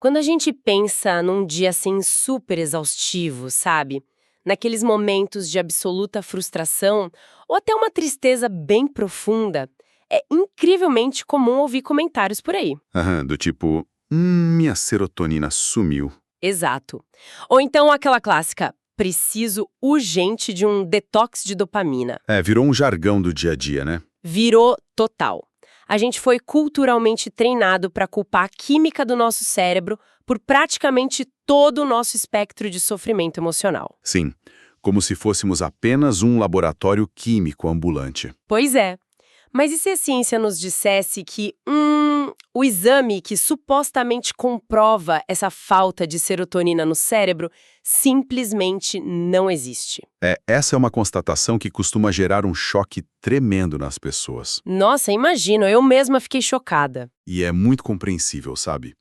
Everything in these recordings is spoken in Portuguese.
Quando a gente pensa num dia assim super exaustivo, sabe? Naqueles momentos de absoluta frustração ou até uma tristeza bem profunda, é incrivelmente comum ouvir comentários por aí. Aham, do tipo, minha serotonina sumiu. Exato. Ou então aquela clássica: preciso urgente de um detox de dopamina. É, virou um jargão do dia a dia, né? Virou total. A gente foi culturalmente treinado para culpar a química do nosso cérebro por praticamente todo o nosso espectro de sofrimento emocional. Sim, como se fôssemos apenas um laboratório químico ambulante. Pois é. Mas e se a ciência nos dissesse que, o exame que supostamente comprova essa falta de serotonina no cérebro simplesmente não existe? Essa é uma constatação que costuma gerar um choque tremendo nas pessoas. Nossa, imagino, eu mesma fiquei chocada. E é muito compreensível, sabe?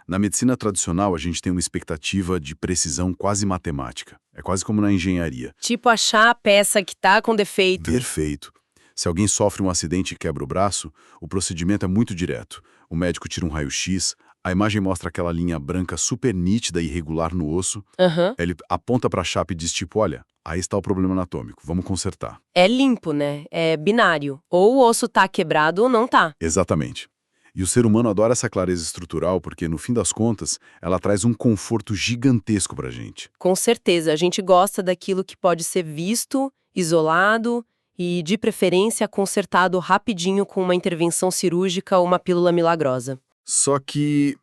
Na medicina tradicional, a gente tem uma expectativa de precisão quase matemática. É quase como na engenharia. Tipo achar a peça que tá com defeito. Perfeito. Se alguém sofre um acidente e quebra o braço, o procedimento é muito direto. O médico tira um raio-x, a imagem mostra aquela linha branca super nítida e irregular no osso. Aham. Ele aponta para a chapa e diz tipo, olha, aí está o problema anatômico, vamos consertar. É limpo, né? É binário. Ou o osso tá quebrado ou não tá. Exatamente. E o ser humano adora essa clareza estrutural porque, no fim das contas, ela traz um conforto gigantesco pra gente. Com certeza, a gente gosta daquilo que pode ser visto, isolado e, de preferência, consertado rapidinho com uma intervenção cirúrgica ou uma pílula milagrosa. Só que,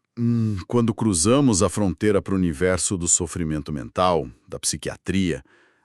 quando cruzamos a fronteira para o universo do sofrimento mental, da psiquiatria,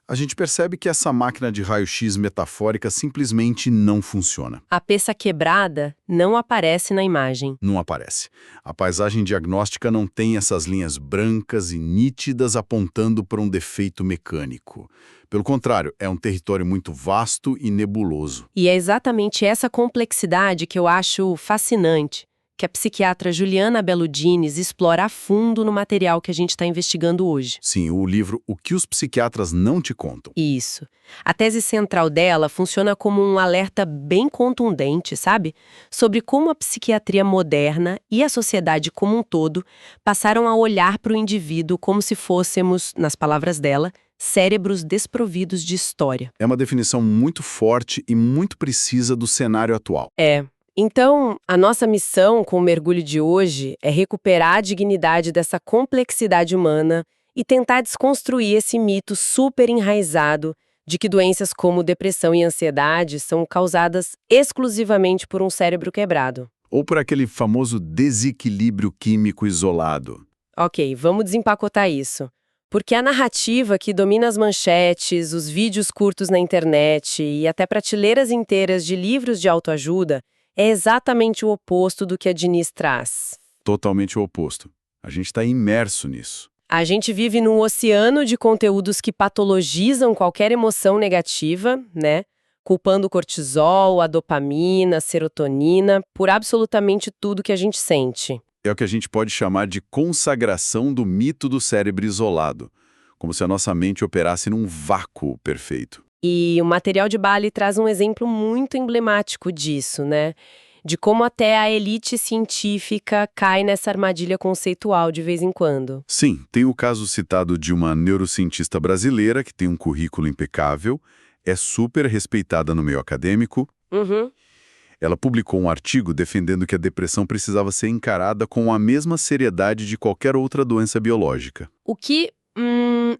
a gente percebe que essa máquina de raio-x metafórica simplesmente não funciona. A peça quebrada não aparece na imagem. Não aparece. A paisagem diagnóstica não tem essas linhas brancas e nítidas apontando para um defeito mecânico. Pelo contrário, é um território muito vasto e nebuloso. E é exatamente essa complexidade que eu acho fascinante, que a psiquiatra Juliana Belludines explora a fundo no material que a gente está investigando hoje. Sim, o livro O que os psiquiatras não te contam. Isso. A tese central dela funciona como um alerta bem contundente, sabe? Sobre como a psiquiatria moderna e a sociedade como um todo passaram a olhar para o indivíduo como se fôssemos, nas palavras dela, cérebros desprovidos de história. É uma definição muito forte e muito precisa do cenário atual. Então, a nossa missão com o mergulho de hoje é recuperar a dignidade dessa complexidade humana e tentar desconstruir esse mito super enraizado de que doenças como depressão e ansiedade são causadas exclusivamente por um cérebro quebrado. Ou por aquele famoso desequilíbrio químico isolado. Ok, vamos desempacotar isso. Porque a narrativa que domina as manchetes, os vídeos curtos na internet e até prateleiras inteiras de livros de autoajuda é exatamente o oposto do que a Diniz traz. Totalmente o oposto. A gente está imerso nisso. A gente vive num oceano de conteúdos que patologizam qualquer emoção negativa, né? Culpando o cortisol, a dopamina, a serotonina, por absolutamente tudo que a gente sente. É o que a gente pode chamar de consagração do mito do cérebro isolado, como se a nossa mente operasse num vácuo perfeito. E o material de Bali traz um exemplo muito emblemático disso, né? De como até a elite científica cai nessa armadilha conceitual de vez em quando. Sim, tem o caso citado de uma neurocientista brasileira que tem um currículo impecável, é super respeitada no meio acadêmico. Uhum. Ela publicou um artigo defendendo que a depressão precisava ser encarada com a mesma seriedade de qualquer outra doença biológica. O que,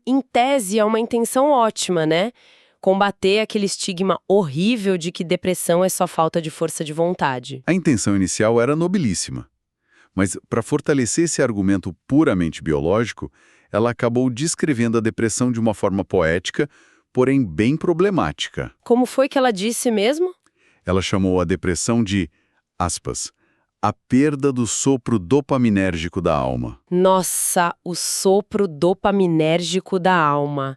em tese, é uma intenção ótima, né? Combater aquele estigma horrível de que depressão é só falta de força de vontade. A intenção inicial era nobilíssima, mas para fortalecer esse argumento puramente biológico, ela acabou descrevendo a depressão de uma forma poética, porém bem problemática. Como foi que ela disse mesmo? Ela chamou a depressão de, aspas, a perda do sopro dopaminérgico da alma. Nossa, o sopro dopaminérgico da alma.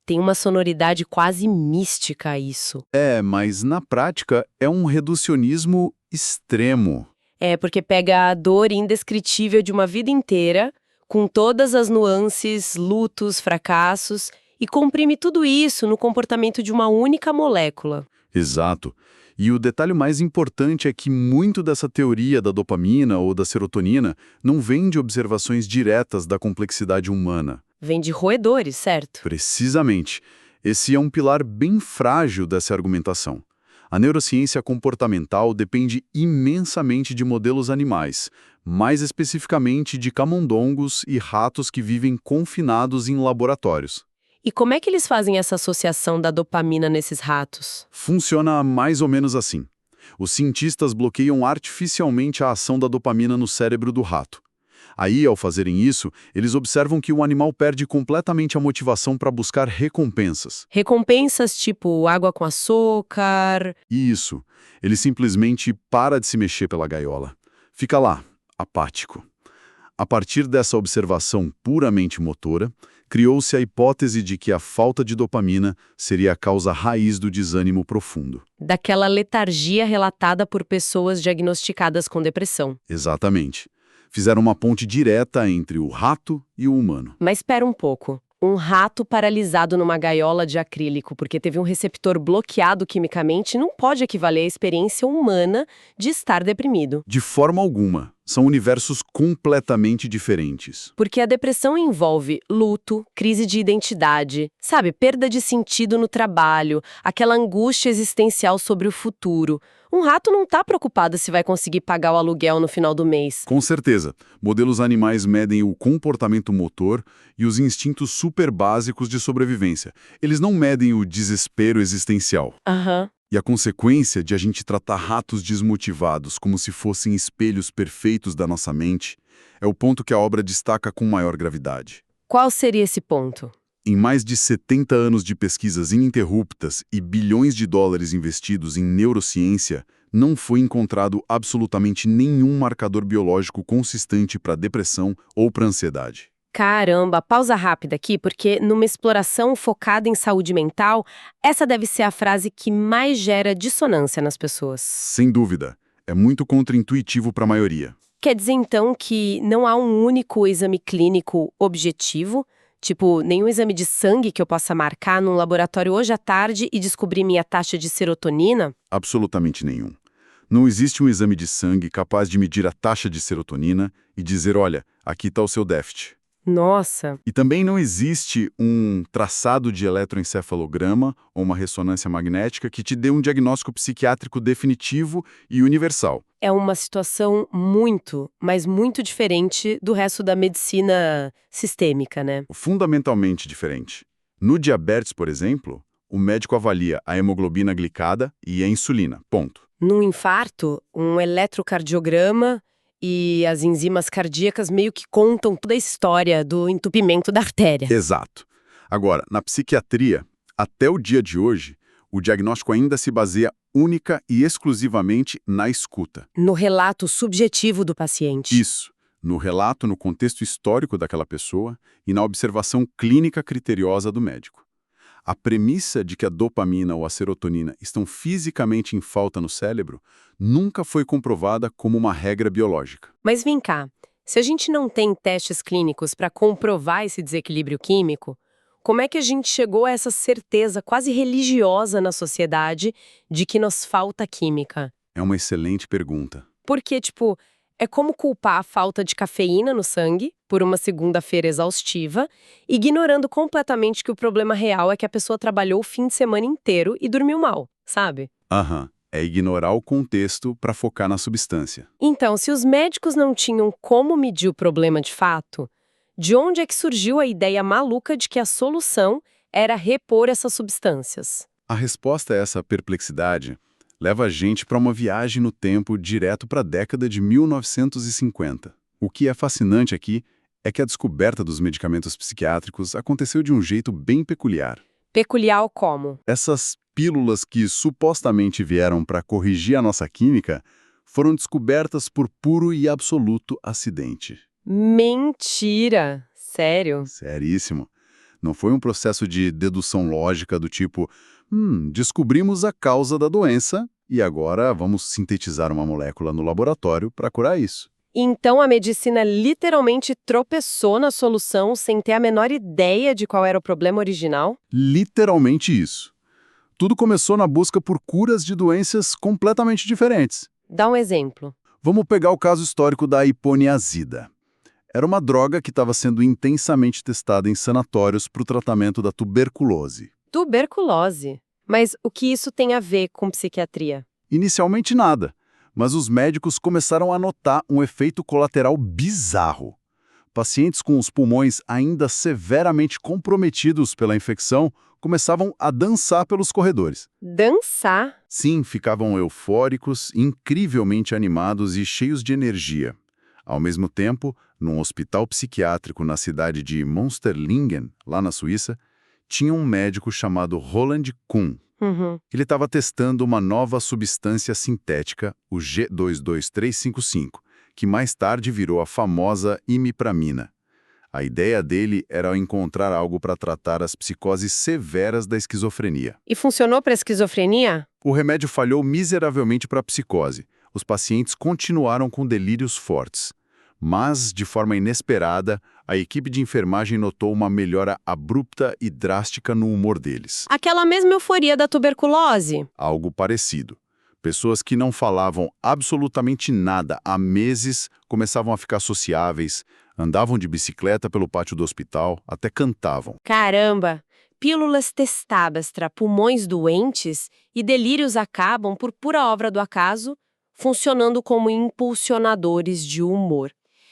Tem uma sonoridade quase mística isso. Mas na prática é um reducionismo extremo. É porque pega a dor indescritível de uma vida inteira, com todas as nuances, lutos, fracassos, e comprime tudo isso no comportamento de uma única molécula. Exato. E o detalhe mais importante é que muito dessa teoria da dopamina ou da serotonina não vem de observações diretas da complexidade humana. Vem de roedores, certo? Precisamente. Esse é um pilar bem frágil dessa argumentação. A neurociência comportamental depende imensamente de modelos animais, mais especificamente de camundongos e ratos que vivem confinados em laboratórios. E como é que eles fazem essa associação da dopamina nesses ratos? Funciona mais ou menos assim. Os cientistas bloqueiam artificialmente a ação da dopamina no cérebro do rato. Aí, ao fazerem isso, eles observam que o animal perde completamente a motivação para buscar recompensas. Recompensas tipo água com açúcar. Isso. Ele simplesmente para de se mexer pela gaiola. Fica lá, apático. A partir dessa observação puramente motora, criou-se a hipótese de que a falta de dopamina seria a causa raiz do desânimo profundo. Daquela letargia relatada por pessoas diagnosticadas com depressão. Exatamente. Fizeram uma ponte direta entre o rato e o humano. Mas espera um pouco. Um rato paralisado numa gaiola de acrílico porque teve um receptor bloqueado quimicamente não pode equivaler à experiência humana de estar deprimido. De forma alguma. São universos completamente diferentes. Porque a depressão envolve luto, crise de identidade, sabe, perda de sentido no trabalho, aquela angústia existencial sobre o futuro. Um rato não está preocupado se vai conseguir pagar o aluguel no final do mês. Com certeza, modelos animais medem o comportamento motor e os instintos super básicos de sobrevivência. Eles não medem o desespero existencial. Aham. E a consequência de a gente tratar ratos desmotivados como se fossem espelhos perfeitos da nossa mente é o ponto que a obra destaca com maior gravidade. Qual seria esse ponto? Em mais de 70 anos de pesquisas ininterruptas e bilhões de dólares investidos em neurociência, não foi encontrado absolutamente nenhum marcador biológico consistente para depressão ou para ansiedade. Caramba, pausa rápida aqui, porque numa exploração focada em saúde mental, essa deve ser a frase que mais gera dissonância nas pessoas. Sem dúvida, é muito contraintuitivo para a maioria. Quer dizer, então, que não há um único exame clínico objetivo? Tipo, nenhum exame de sangue que eu possa marcar num laboratório hoje à tarde e descobrir minha taxa de serotonina? Absolutamente nenhum. Não existe um exame de sangue capaz de medir a taxa de serotonina e dizer, olha, aqui está o seu déficit. Nossa, E também não existe um traçado de eletroencefalograma ou uma ressonância magnética que te dê um diagnóstico psiquiátrico definitivo e universal. é uma situação muito, mas muito diferente do resto da medicina sistêmica, né? Fundamentalmente diferente. No diabetes, por exemplo, o médico avalia a hemoglobina glicada e a insulina, ponto. Num infarto, um eletrocardiograma e as enzimas cardíacas meio que contam toda a história do entupimento da artéria. Exato. Agora, na psiquiatria, até o dia de hoje, o diagnóstico ainda se baseia única e exclusivamente na escuta. No relato subjetivo do paciente. Isso, no relato, no contexto histórico daquela pessoa e na observação clínica criteriosa do médico. A premissa de que a dopamina ou a serotonina estão fisicamente em falta no cérebro nunca foi comprovada como uma regra biológica. Mas vem cá, se a gente não tem testes clínicos para comprovar esse desequilíbrio químico, como é que a gente chegou a essa certeza quase religiosa na sociedade de que nos falta química? É uma excelente pergunta. Porque, tipo, é como culpar a falta de cafeína no sangue por uma segunda-feira exaustiva, ignorando completamente que o problema real é que a pessoa trabalhou o fim de semana inteiro e dormiu mal, sabe? Aham, é ignorar o contexto para focar na substância. Então, se os médicos não tinham como medir o problema de fato, de onde é que surgiu a ideia maluca de que a solução era repor essas substâncias? A resposta a essa perplexidade leva a gente para uma viagem no tempo direto para a década de 1950. O que é fascinante aqui é que a descoberta dos medicamentos psiquiátricos aconteceu de um jeito bem peculiar. Peculiar como? Essas pílulas que supostamente vieram para corrigir a nossa química foram descobertas por puro e absoluto acidente. Mentira! Sério? Seríssimo. Não foi um processo de dedução lógica do tipo, descobrimos a causa da doença e agora vamos sintetizar uma molécula no laboratório para curar isso. Então a medicina literalmente tropeçou na solução sem ter a menor ideia de qual era o problema original? Literalmente isso. Tudo começou na busca por curas de doenças completamente diferentes. Dá um exemplo. Vamos pegar o caso histórico da hiponiazida. Era uma droga que estava sendo intensamente testada em sanatórios para o tratamento da tuberculose. Tuberculose. Mas o que isso tem a ver com psiquiatria? Inicialmente nada, mas os médicos começaram a notar um efeito colateral bizarro. Pacientes com os pulmões ainda severamente comprometidos pela infecção começavam a dançar pelos corredores. Dançar? Sim, ficavam eufóricos, incrivelmente animados e cheios de energia. Ao mesmo tempo, num hospital psiquiátrico na cidade de Münsterlingen, lá na Suíça, tinha um médico chamado Roland Kuhn. Uhum. Ele estava testando uma nova substância sintética, o G22355, que mais tarde virou a famosa imipramina. A ideia dele era encontrar algo para tratar as psicoses severas da esquizofrenia. E funcionou para esquizofrenia? O remédio falhou miseravelmente para a psicose. Os pacientes continuaram com delírios fortes. Mas, de forma inesperada, a equipe de enfermagem notou uma melhora abrupta e drástica no humor deles. Aquela mesma euforia da tuberculose. Algo parecido. Pessoas que não falavam absolutamente nada há meses começavam a ficar sociáveis, andavam de bicicleta pelo pátio do hospital, até cantavam. Caramba! Pílulas testadas para pulmões doentes e delírios acabam, por pura obra do acaso, funcionando como impulsionadores de humor.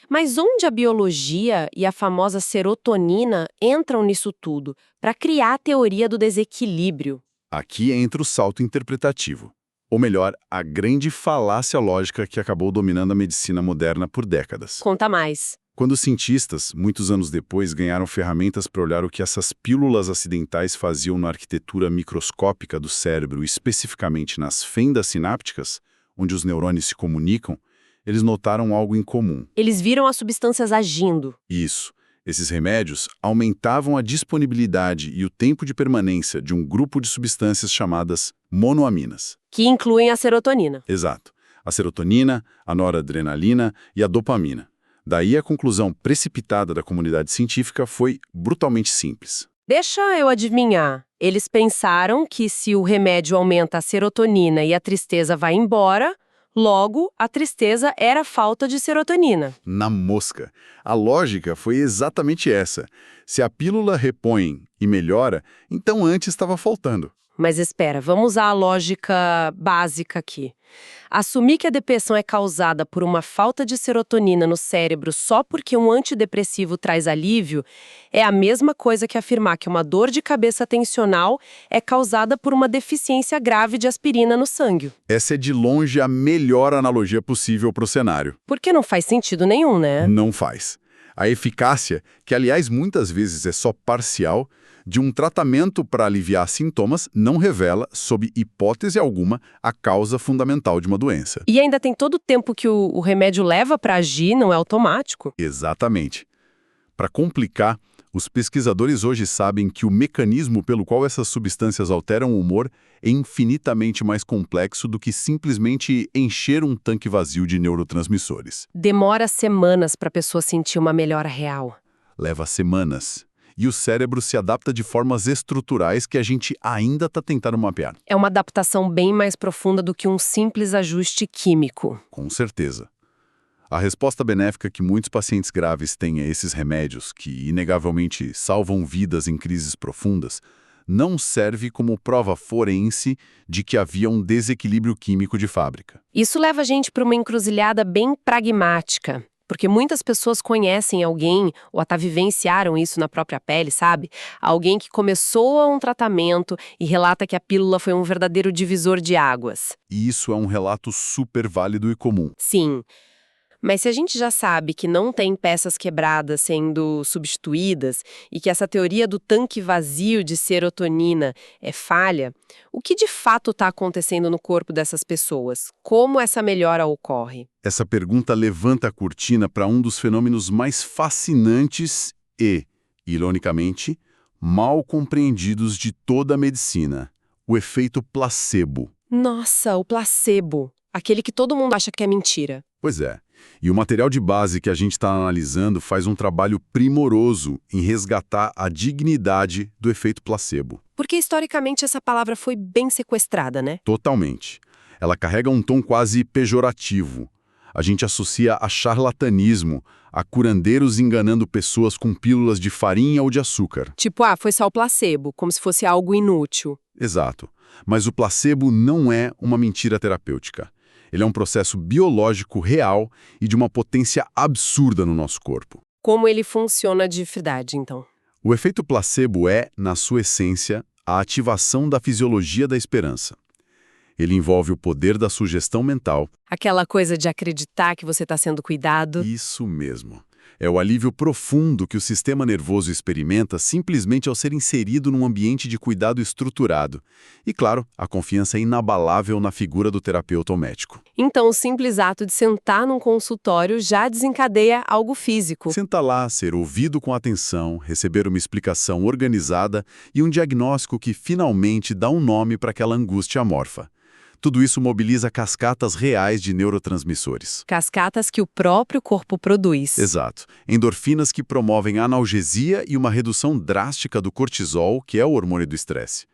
Mas onde a biologia e a famosa serotonina entram nisso tudo, para criar a teoria do desequilíbrio? Aqui entra o salto interpretativo. Ou melhor, a grande falácia lógica que acabou dominando a medicina moderna por décadas. Conta mais. Quando os cientistas, muitos anos depois, ganharam ferramentas para olhar o que essas pílulas acidentais faziam na arquitetura microscópica do cérebro, especificamente nas fendas sinápticas, onde os neurônios se comunicam, eles notaram algo em comum. Eles viram as substâncias agindo. Isso. Esses remédios aumentavam a disponibilidade e o tempo de permanência de um grupo de substâncias chamadas monoaminas. Que incluem a serotonina. Exato. A serotonina, a noradrenalina e a dopamina. Daí a conclusão precipitada da comunidade científica foi brutalmente simples. Deixa eu adivinhar. Eles pensaram que se o remédio aumenta a serotonina e a tristeza vai embora, logo a tristeza era falta de serotonina. Na mosca. A lógica foi exatamente essa. Se a pílula repõe e melhora, então antes estava faltando. Mas espera, vamos usar a lógica básica aqui. Assumir que a depressão é causada por uma falta de serotonina no cérebro só porque um antidepressivo traz alívio é a mesma coisa que afirmar que uma dor de cabeça tensional é causada por uma deficiência grave de aspirina no sangue. Essa é de longe a melhor analogia possível para o cenário. Porque não faz sentido nenhum, né? Não faz. A eficácia, que aliás muitas vezes é só parcial, de um tratamento para aliviar sintomas não revela, sob hipótese alguma, a causa fundamental de uma doença. E ainda tem todo o tempo que o remédio leva para agir, não é automático. Exatamente. Para complicar, os pesquisadores hoje sabem que o mecanismo pelo qual essas substâncias alteram o humor é infinitamente mais complexo do que simplesmente encher um tanque vazio de neurotransmissores. Demora semanas para a pessoa sentir uma melhora real. Leva semanas. E o cérebro se adapta de formas estruturais que a gente ainda está tentando mapear. É uma adaptação bem mais profunda do que um simples ajuste químico. Com certeza. A resposta benéfica que muitos pacientes graves têm a esses remédios, que inegavelmente salvam vidas em crises profundas, não serve como prova forense de que havia um desequilíbrio químico de fábrica. Isso leva a gente para uma encruzilhada bem pragmática. Porque muitas pessoas conhecem alguém, ou até vivenciaram isso na própria pele, sabe? Alguém que começou um tratamento e relata que a pílula foi um verdadeiro divisor de águas. E isso é um relato super válido e comum. Sim. Mas se a gente já sabe que não tem peças quebradas sendo substituídas e que essa teoria do tanque vazio de serotonina é falha, o que de fato está acontecendo no corpo dessas pessoas? Como essa melhora ocorre? Essa pergunta levanta a cortina para um dos fenômenos mais fascinantes e, ironicamente, mal compreendidos de toda a medicina: o efeito placebo. Nossa, o placebo. Aquele que todo mundo acha que é mentira. Pois é. E o material de base que a gente está analisando faz um trabalho primoroso em resgatar a dignidade do efeito placebo. Porque historicamente essa palavra foi bem sequestrada, né? Totalmente. Ela carrega um tom quase pejorativo. A gente associa a charlatanismo, a curandeiros enganando pessoas com pílulas de farinha ou de açúcar. Tipo, foi só o placebo, como se fosse algo inútil. Exato. Mas o placebo não é uma mentira terapêutica. Ele é um processo biológico real e de uma potência absurda no nosso corpo. Como ele funciona de verdade, então? O efeito placebo é, na sua essência, a ativação da fisiologia da esperança. Ele envolve o poder da sugestão mental. Aquela coisa de acreditar que você está sendo cuidado. Isso mesmo. É o alívio profundo que o sistema nervoso experimenta simplesmente ao ser inserido num ambiente de cuidado estruturado. E, claro, a confiança é inabalável na figura do terapeuta ou médico. Então, o simples ato de sentar num consultório já desencadeia algo físico. Sentar lá, ser ouvido com atenção, receber uma explicação organizada e um diagnóstico que finalmente dá um nome para aquela angústia amorfa. Tudo isso mobiliza cascatas reais de neurotransmissores. Cascatas que o próprio corpo produz. Exato. Endorfinas que promovem analgesia e uma redução drástica do cortisol, que é o hormônio do estresse.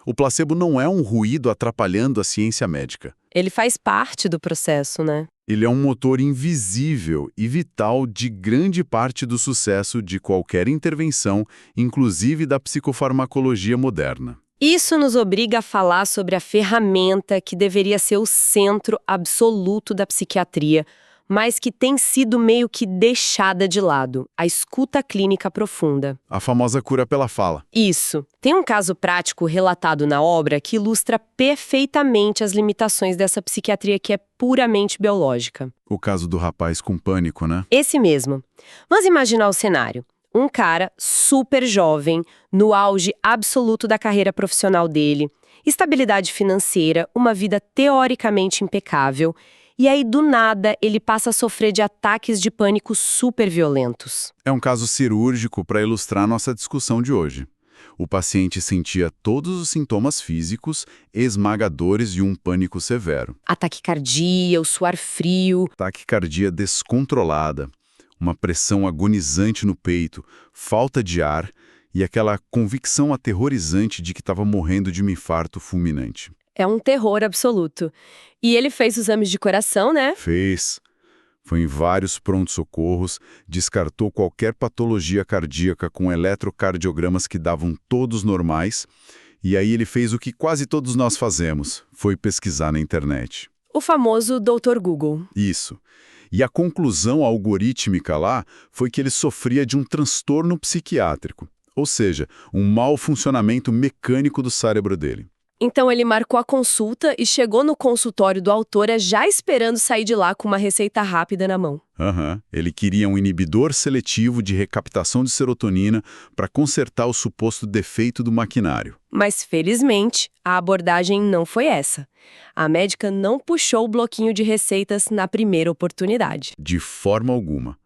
O placebo não é um ruído atrapalhando a ciência médica. Ele faz parte do processo, né? Ele é um motor invisível e vital de grande parte do sucesso de qualquer intervenção, inclusive da psicofarmacologia moderna. Isso nos obriga a falar sobre a ferramenta que deveria ser o centro absoluto da psiquiatria, mas que tem sido meio que deixada de lado, a escuta clínica profunda. A famosa cura pela fala. Isso. Tem um caso prático relatado na obra que ilustra perfeitamente as limitações dessa psiquiatria que é puramente biológica. O caso do rapaz com pânico, né? Esse mesmo. Vamos imaginar o cenário. Um cara super jovem, no auge absoluto da carreira profissional dele, estabilidade financeira, uma vida teoricamente impecável, e aí do nada ele passa a sofrer de ataques de pânico super violentos. É um caso cirúrgico para ilustrar nossa discussão de hoje. O paciente sentia todos os sintomas físicos esmagadores de um pânico severo. A taquicardia, o suar frio. Taquicardia descontrolada. Uma pressão agonizante no peito, falta de ar e aquela convicção aterrorizante de que estava morrendo de um infarto fulminante. É um terror absoluto. E ele fez os exames de coração, né? Fez. Foi em vários prontos-socorros, descartou qualquer patologia cardíaca com eletrocardiogramas que davam todos normais, e aí ele fez o que quase todos nós fazemos, foi pesquisar na internet. O famoso Dr. Google. Isso. E a conclusão algorítmica lá foi que ele sofria de um transtorno psiquiátrico, ou seja, um mau funcionamento mecânico do cérebro dele. Então ele marcou a consulta e chegou no consultório do autora já esperando sair de lá com uma receita rápida na mão. Ele queria um inibidor seletivo de recaptação de serotonina para consertar o suposto defeito do maquinário. Mas, felizmente, a abordagem não foi essa. A médica não puxou o bloquinho de receitas na primeira oportunidade. De forma alguma.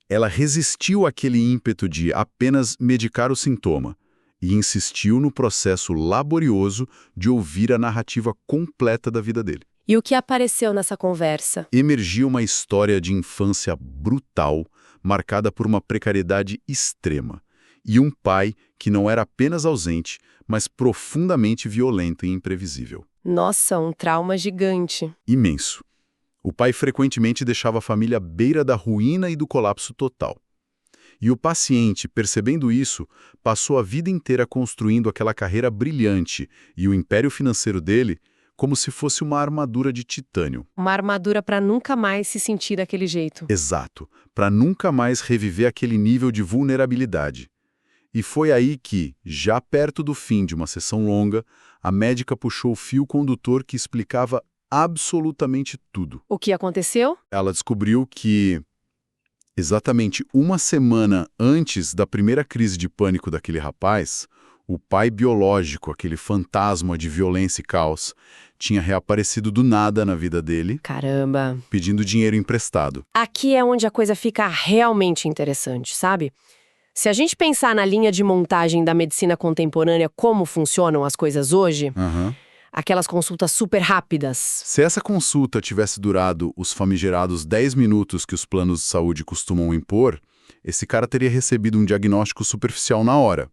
Ela resistiu àquele ímpeto de apenas medicar o sintoma e insistiu no processo laborioso de ouvir a narrativa completa da vida dele. E o que apareceu nessa conversa? Emergiu uma história de infância brutal, marcada por uma precariedade extrema, e um pai que não era apenas ausente, mas profundamente violento e imprevisível. Nossa, um trauma gigante. Imenso. O pai frequentemente deixava a família à beira da ruína e do colapso total. E o paciente, percebendo isso, passou a vida inteira construindo aquela carreira brilhante e o império financeiro dele como se fosse uma armadura de titânio. Uma armadura para nunca mais se sentir daquele jeito. Exato, para nunca mais reviver aquele nível de vulnerabilidade. E foi aí que, já perto do fim de uma sessão longa, a médica puxou o fio condutor que explicava absolutamente tudo. O que aconteceu? Ela descobriu que, exatamente uma semana antes da primeira crise de pânico daquele rapaz, o pai biológico, aquele fantasma de violência e caos, tinha reaparecido do nada na vida dele. Caramba! Pedindo dinheiro emprestado. Aqui é onde a coisa fica realmente interessante, sabe? Se a gente pensar na linha de montagem da medicina contemporânea, como funcionam as coisas hoje, Aquelas consultas super rápidas. Se essa consulta tivesse durado os famigerados 10 minutos que os planos de saúde costumam impor, esse cara teria recebido um diagnóstico superficial na hora.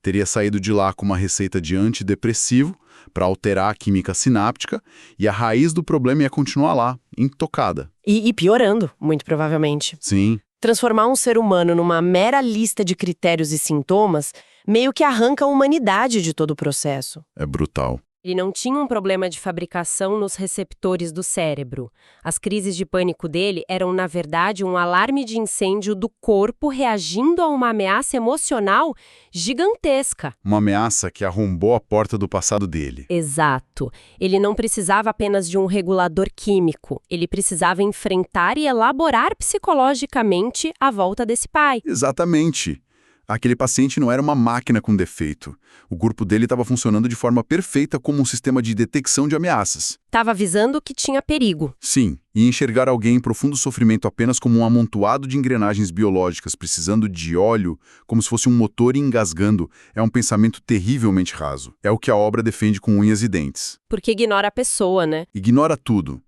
Teria saído de lá com uma receita de antidepressivo para alterar a química sináptica e a raiz do problema ia continuar lá, intocada. E piorando, muito provavelmente. Sim. Transformar um ser humano numa mera lista de critérios e sintomas meio que arranca a humanidade de todo o processo. É brutal. Ele não tinha um problema de fabricação nos receptores do cérebro. As crises de pânico dele eram, na verdade, um alarme de incêndio do corpo reagindo a uma ameaça emocional gigantesca. Uma ameaça que arrombou a porta do passado dele. Exato. Ele não precisava apenas de um regulador químico. Ele precisava enfrentar e elaborar psicologicamente a volta desse pai. Exatamente. Aquele paciente não era uma máquina com defeito. O corpo dele estava funcionando de forma perfeita como um sistema de detecção de ameaças. Estava avisando que tinha perigo. Sim, e enxergar alguém em profundo sofrimento apenas como um amontoado de engrenagens biológicas precisando de óleo, como se fosse um motor engasgando, é um pensamento terrivelmente raso. É o que a obra defende com unhas e dentes. Porque ignora a pessoa, né? Ignora tudo.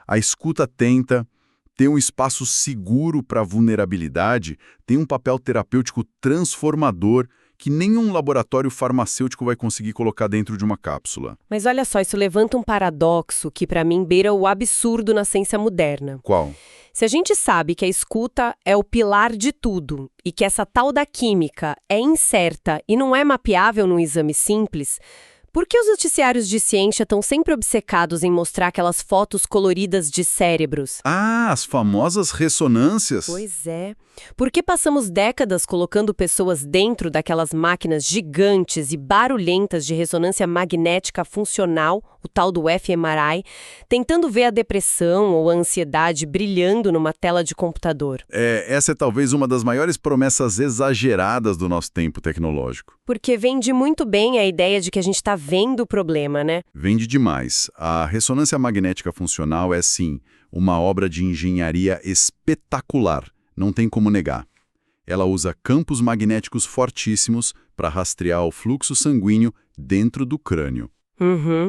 A escuta atenta, ter um espaço seguro para vulnerabilidade, tem um papel terapêutico transformador que nenhum laboratório farmacêutico vai conseguir colocar dentro de uma cápsula. Mas olha só, isso levanta um paradoxo que para mim beira o absurdo na ciência moderna. Qual? Se a gente sabe que a escuta é o pilar de tudo e que essa tal da química é incerta e não é mapeável num exame simples, por que os noticiários de ciência estão sempre obcecados em mostrar aquelas fotos coloridas de cérebros? Ah, as famosas ressonâncias. Pois é. Por que passamos décadas colocando pessoas dentro daquelas máquinas gigantes e barulhentas de ressonância magnética funcional, o tal do fMRI, tentando ver a depressão ou a ansiedade brilhando numa tela de computador? Essa é talvez uma das maiores promessas exageradas do nosso tempo tecnológico. Porque vende muito bem a ideia de que a gente está vendo o problema, né? Vende demais. A ressonância magnética funcional é, sim, uma obra de engenharia espetacular. Não tem como negar. Ela usa campos magnéticos fortíssimos para rastrear o fluxo sanguíneo dentro do crânio.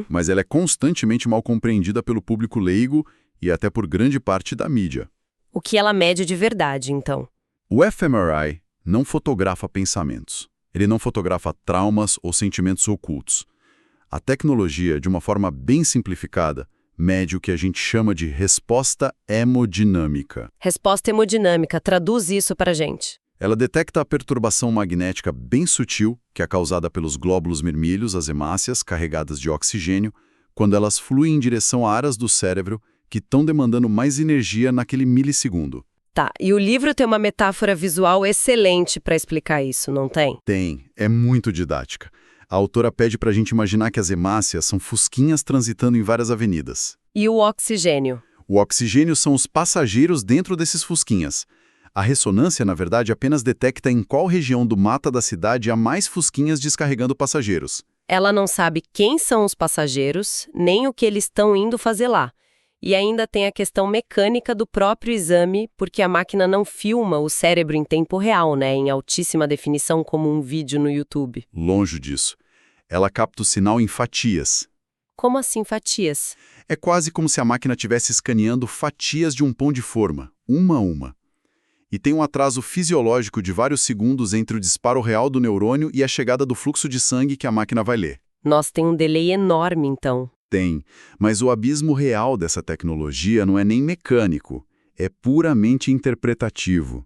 Mas ela é constantemente mal compreendida pelo público leigo e até por grande parte da mídia. O que ela mede de verdade, então? O fMRI não fotografa pensamentos. Ele não fotografa traumas ou sentimentos ocultos. A tecnologia, de uma forma bem simplificada, mede o que a gente chama de resposta hemodinâmica. Resposta hemodinâmica, traduz isso pra gente. Ela detecta a perturbação magnética bem sutil, que é causada pelos glóbulos vermelhos, as hemácias, carregadas de oxigênio, quando elas fluem em direção a áreas do cérebro que estão demandando mais energia naquele milissegundo. Tá, e o livro tem uma metáfora visual excelente para explicar isso, não tem? Tem, é muito didática. A autora pede para a gente imaginar que as hemácias são fusquinhas transitando em várias avenidas. E o oxigênio? O oxigênio são os passageiros dentro desses fusquinhas. A ressonância, na verdade, apenas detecta em qual região do mata da cidade há mais fusquinhas descarregando passageiros. Ela não sabe quem são os passageiros, nem o que eles estão indo fazer lá. E ainda tem a questão mecânica do próprio exame, porque a máquina não filma o cérebro em tempo real, né, em altíssima definição como um vídeo no YouTube. Longe disso. Ela capta o sinal em fatias. Como assim fatias? É quase como se a máquina estivesse escaneando fatias de um pão de forma, uma a uma. E tem um atraso fisiológico de vários segundos entre o disparo real do neurônio e a chegada do fluxo de sangue que a máquina vai ler. Nossa, tem um delay enorme, então. Tem, mas o abismo real dessa tecnologia não é nem mecânico, é puramente interpretativo.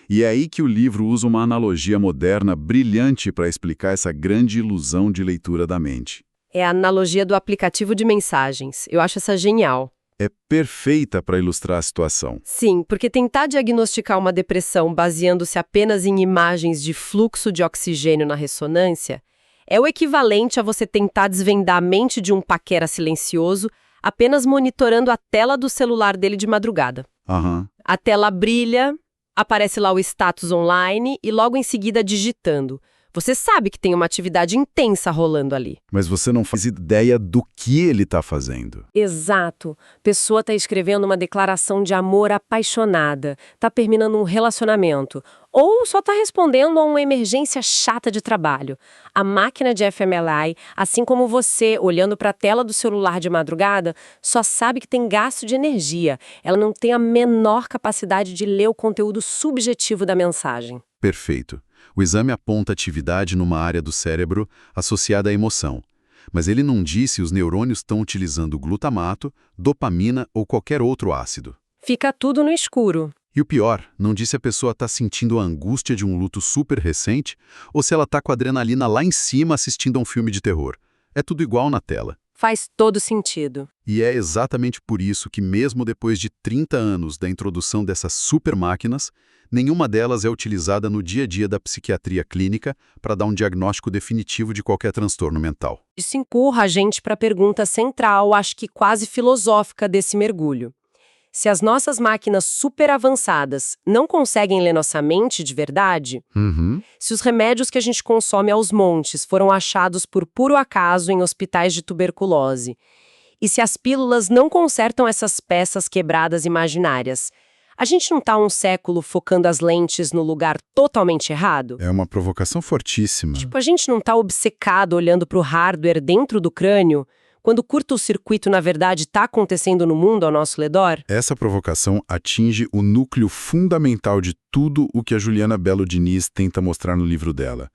E é aí que o livro usa uma analogia moderna brilhante para explicar essa grande ilusão de leitura da mente. É a analogia do aplicativo de mensagens. Eu acho essa genial. É perfeita para ilustrar a situação. Sim, porque tentar diagnosticar uma depressão baseando-se apenas em imagens de fluxo de oxigênio na ressonância é o equivalente a você tentar desvendar a mente de um paquera silencioso apenas monitorando a tela do celular dele de madrugada. A tela brilha, aparece lá o status online e logo em seguida digitando. Você sabe que tem uma atividade intensa rolando ali. Mas você não faz ideia do que ele está fazendo. Exato. Pessoa tá escrevendo uma declaração de amor apaixonada, tá terminando um relacionamento, ou só tá respondendo a uma emergência chata de trabalho. A máquina de fMRI, assim como você, olhando para a tela do celular de madrugada, só sabe que tem gasto de energia. Ela não tem a menor capacidade de ler o conteúdo subjetivo da mensagem. Perfeito. O exame aponta atividade numa área do cérebro associada à emoção. Mas ele não diz se os neurônios estão utilizando glutamato, dopamina ou qualquer outro ácido. Fica tudo no escuro. E o pior, não diz se a pessoa está sentindo a angústia de um luto super recente ou se ela está com a adrenalina lá em cima assistindo a um filme de terror. É tudo igual na tela. Faz todo sentido. E é exatamente por isso que, mesmo depois de 30 anos da introdução dessas super máquinas, nenhuma delas é utilizada no dia a dia da psiquiatria clínica para dar um diagnóstico definitivo de qualquer transtorno mental. Isso empurra a gente para a pergunta central, acho que quase filosófica desse mergulho. Se as nossas máquinas super avançadas não conseguem ler nossa mente de verdade, se os remédios que a gente consome aos montes foram achados por puro acaso em hospitais de tuberculose, e se as pílulas não consertam essas peças quebradas imaginárias, a gente não está há um século focando as lentes no lugar totalmente errado? É uma provocação fortíssima. Tipo, a gente não está obcecado olhando para o hardware dentro do crânio, quando o curto-circuito, na verdade, está acontecendo no mundo ao nosso redor? Essa provocação atinge o núcleo fundamental de tudo o que a Juliana Belo Diniz tenta mostrar no livro dela.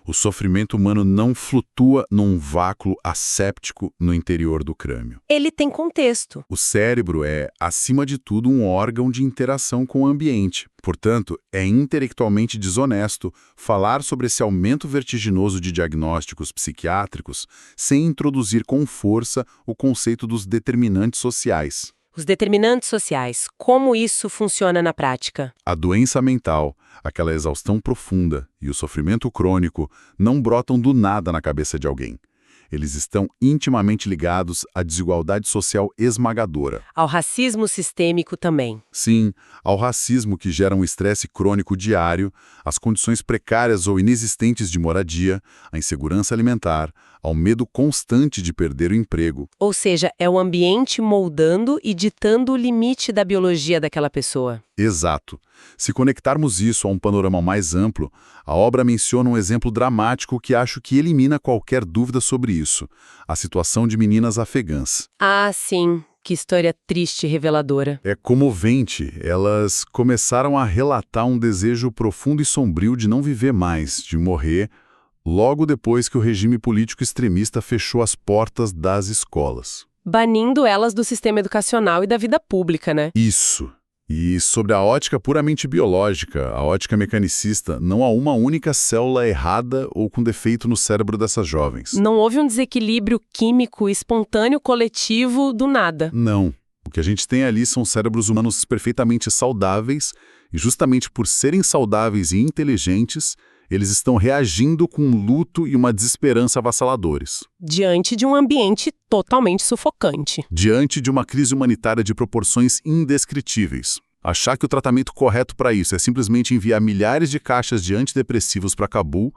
O sofrimento humano não flutua num vácuo asséptico no interior do crânio. Ele tem contexto. O cérebro é, acima de tudo, um órgão de interação com o ambiente. Portanto, é intelectualmente desonesto falar sobre esse aumento vertiginoso de diagnósticos psiquiátricos sem introduzir com força o conceito dos determinantes sociais. Os determinantes sociais, como isso funciona na prática? A doença mental, aquela exaustão profunda e o sofrimento crônico não brotam do nada na cabeça de alguém. Eles estão intimamente ligados à desigualdade social esmagadora. Ao racismo sistêmico também. Sim, ao racismo que gera um estresse crônico diário, às condições precárias ou inexistentes de moradia, à insegurança alimentar, ao medo constante de perder o emprego. Ou seja, é o ambiente moldando e ditando o limite da biologia daquela pessoa. Exato. Se conectarmos isso a um panorama mais amplo, a obra menciona um exemplo dramático que acho que elimina qualquer dúvida sobre isso: a situação de meninas afegãs. Ah, sim. Que história triste e reveladora. É comovente. Elas começaram a relatar um desejo profundo e sombrio de não viver mais, de morrer, logo depois que o regime político extremista fechou as portas das escolas. Banindo elas do sistema educacional e da vida pública, né? Isso. E sobre a ótica puramente biológica, a ótica mecanicista, não há uma única célula errada ou com defeito no cérebro dessas jovens. Não houve um desequilíbrio químico espontâneo coletivo do nada. Não. O que a gente tem ali são cérebros humanos perfeitamente saudáveis, e justamente por serem saudáveis e inteligentes, eles estão reagindo com um luto e uma desesperança avassaladores. Diante de um ambiente totalmente sufocante. Diante de uma crise humanitária de proporções indescritíveis. Achar que o tratamento correto para isso é simplesmente enviar milhares de caixas de antidepressivos para Cabul,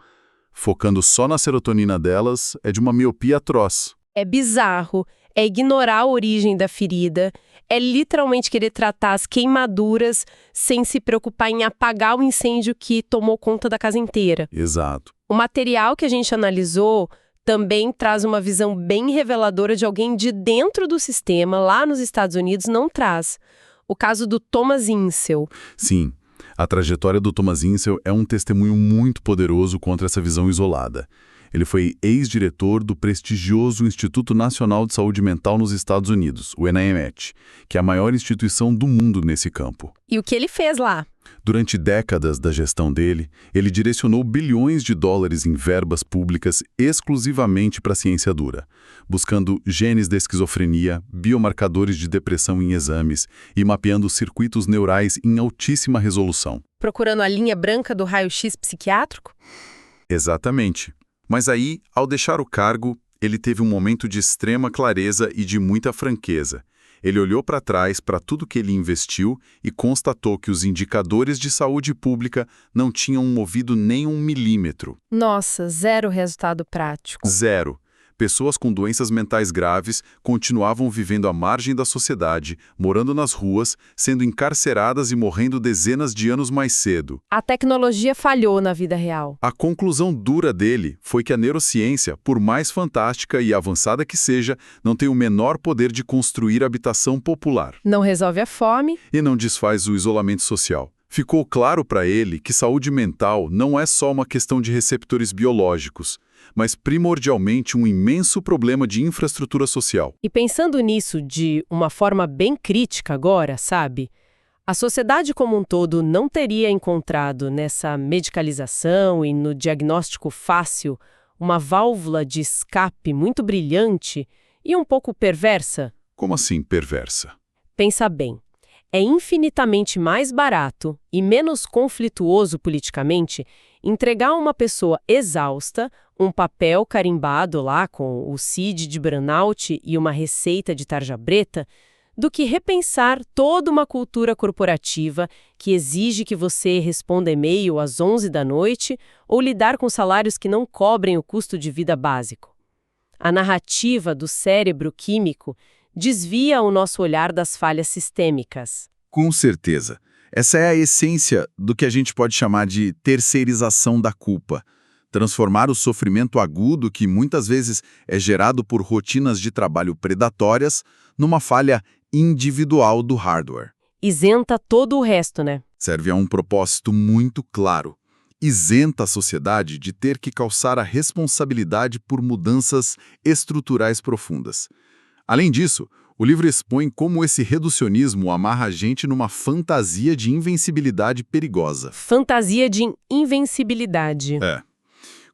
focando só na serotonina delas, é de uma miopia atroz. É bizarro, é ignorar a origem da ferida, é literalmente querer tratar as queimaduras sem se preocupar em apagar o incêndio que tomou conta da casa inteira. Exato. O material que a gente analisou também traz uma visão bem reveladora de alguém de dentro do sistema, lá nos Estados Unidos, não traz. O caso do Thomas Insel. Sim, a trajetória do Thomas Insel é um testemunho muito poderoso contra essa visão isolada. Ele foi ex-diretor do prestigioso Instituto Nacional de Saúde Mental nos Estados Unidos, o NIMH, que é a maior instituição do mundo nesse campo. E o que ele fez lá? Durante décadas da gestão dele, ele direcionou bilhões de dólares em verbas públicas exclusivamente para a ciência dura, buscando genes da esquizofrenia, biomarcadores de depressão em exames e mapeando circuitos neurais em altíssima resolução. Procurando a linha branca do raio-x psiquiátrico? Exatamente. Mas aí, ao deixar o cargo, ele teve um momento de extrema clareza e de muita franqueza. Ele olhou para trás para tudo que ele investiu e constatou que os indicadores de saúde pública não tinham movido nem 1 milímetro. Nossa, zero resultado prático. Zero. Pessoas com doenças mentais graves continuavam vivendo à margem da sociedade, morando nas ruas, sendo encarceradas e morrendo dezenas de anos mais cedo. A tecnologia falhou na vida real. A conclusão dura dele foi que a neurociência, por mais fantástica e avançada que seja, não tem o menor poder de construir habitação popular Não resolve a fome. e não desfaz o isolamento social. Ficou claro para ele que saúde mental não é só uma questão de receptores biológicos, mas primordialmente um imenso problema de infraestrutura social. E pensando nisso de uma forma bem crítica agora, sabe? A sociedade como um todo não teria encontrado nessa medicalização e no diagnóstico fácil uma válvula de escape muito brilhante e um pouco perversa? Como assim perversa? Pensa bem. É infinitamente mais barato e menos conflituoso politicamente entregar a uma pessoa exausta um papel carimbado lá com o CID de burnout e uma receita de tarja preta do que repensar toda uma cultura corporativa que exige que você responda e-mail às 11 da noite ou lidar com salários que não cobrem o custo de vida básico. A narrativa do cérebro químico desvia o nosso olhar das falhas sistêmicas. Com certeza. Essa é a essência do que a gente pode chamar de terceirização da culpa. Transformar o sofrimento agudo, que muitas vezes é gerado por rotinas de trabalho predatórias, numa falha individual do hardware. Isenta todo o resto, né? Serve a um propósito muito claro. Isenta a sociedade de ter que calçar a responsabilidade por mudanças estruturais profundas. Além disso, o livro expõe como esse reducionismo amarra a gente numa fantasia de invencibilidade perigosa. Fantasia de invencibilidade.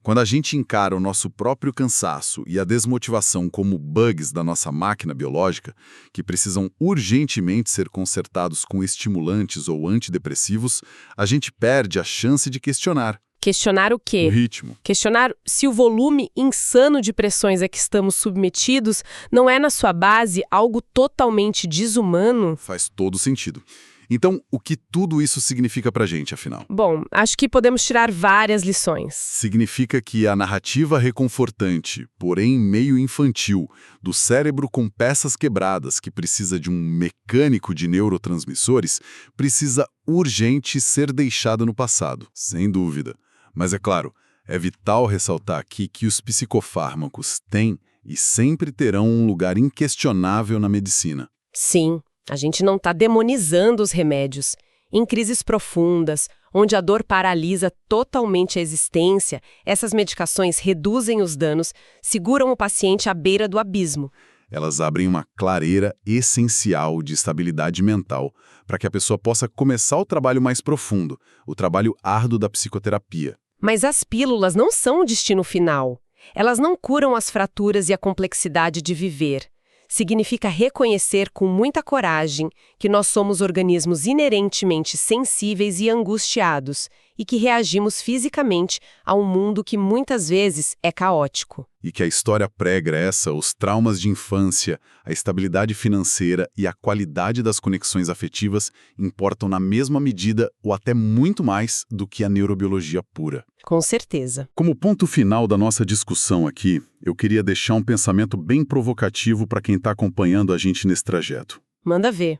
Quando a gente encara o nosso próprio cansaço e a desmotivação como bugs da nossa máquina biológica, que precisam urgentemente ser consertados com estimulantes ou antidepressivos, a gente perde a chance de questionar. Questionar o quê? O ritmo. Questionar se o volume insano de pressões a que estamos submetidos não é, na sua base, algo totalmente desumano? Faz todo sentido. Então, o que tudo isso significa pra gente, afinal? Bom, acho que podemos tirar várias lições. Significa que a narrativa reconfortante, porém meio infantil, do cérebro com peças quebradas que precisa de um mecânico de neurotransmissores, precisa urgente ser deixada no passado, sem dúvida. Mas é claro, é vital ressaltar aqui que os psicofármacos têm e sempre terão um lugar inquestionável na medicina. Sim, a gente não está demonizando os remédios. Em crises profundas, onde a dor paralisa totalmente a existência, essas medicações reduzem os danos, seguram o paciente à beira do abismo. Elas abrem uma clareira essencial de estabilidade mental para que a pessoa possa começar o trabalho mais profundo, o trabalho árduo da psicoterapia. Mas as pílulas não são o destino final. Elas não curam as fraturas e a complexidade de viver. Significa reconhecer com muita coragem que nós somos organismos inerentemente sensíveis e angustiados e que reagimos fisicamente a um mundo que muitas vezes é caótico. E que a história pregressa, os traumas de infância, a estabilidade financeira e a qualidade das conexões afetivas importam na mesma medida ou até muito mais do que a neurobiologia pura. Com certeza. Como ponto final da nossa discussão aqui, eu queria deixar um pensamento bem provocativo para quem está acompanhando a gente nesse trajeto. Manda ver.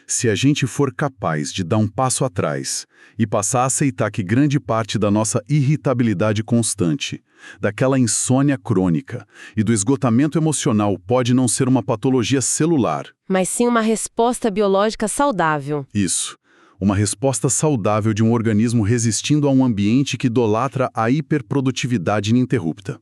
Se a gente for capaz de dar um passo atrás e passar a aceitar que grande parte da nossa irritabilidade constante, daquela insônia crônica e do esgotamento emocional pode não ser uma patologia celular. Mas sim uma resposta biológica saudável. Isso. Uma resposta saudável de um organismo resistindo a um ambiente que idolatra a hiperprodutividade ininterrupta.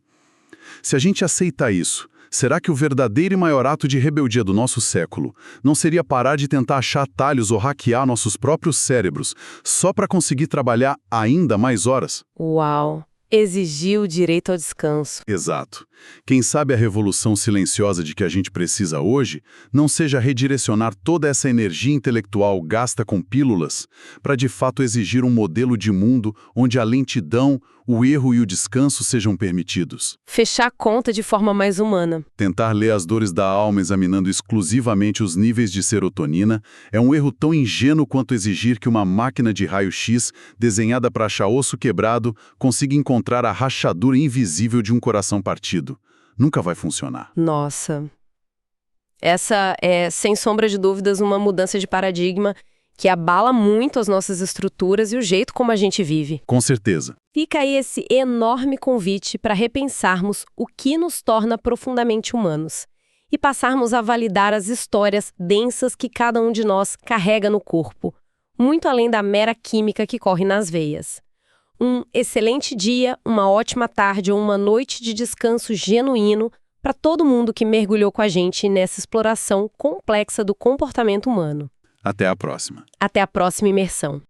Se a gente aceitar isso, será que o verdadeiro e maior ato de rebeldia do nosso século não seria parar de tentar achar atalhos ou hackear nossos próprios cérebros só para conseguir trabalhar ainda mais horas? Uau! Exigir o direito ao descanso. Exato. Quem sabe a revolução silenciosa de que a gente precisa hoje não seja redirecionar toda essa energia intelectual gasta com pílulas para de fato exigir um modelo de mundo onde a lentidão, o erro e o descanso sejam permitidos. Fechar a conta de forma mais humana. Tentar ler as dores da alma examinando exclusivamente os níveis de serotonina é um erro tão ingênuo quanto exigir que uma máquina de raio-x, desenhada para achar osso quebrado, consiga encontrar a rachadura invisível de um coração partido. Nunca vai funcionar. Nossa. Essa é, sem sombra de dúvidas, uma mudança de paradigma que abala muito as nossas estruturas e o jeito como a gente vive. Com certeza. Fica aí esse enorme convite para repensarmos o que nos torna profundamente humanos e passarmos a validar as histórias densas que cada um de nós carrega no corpo, muito além da mera química que corre nas veias. Um excelente dia, uma ótima tarde ou uma noite de descanso genuíno para todo mundo que mergulhou com a gente nessa exploração complexa do comportamento humano. Até a próxima. Até a próxima imersão.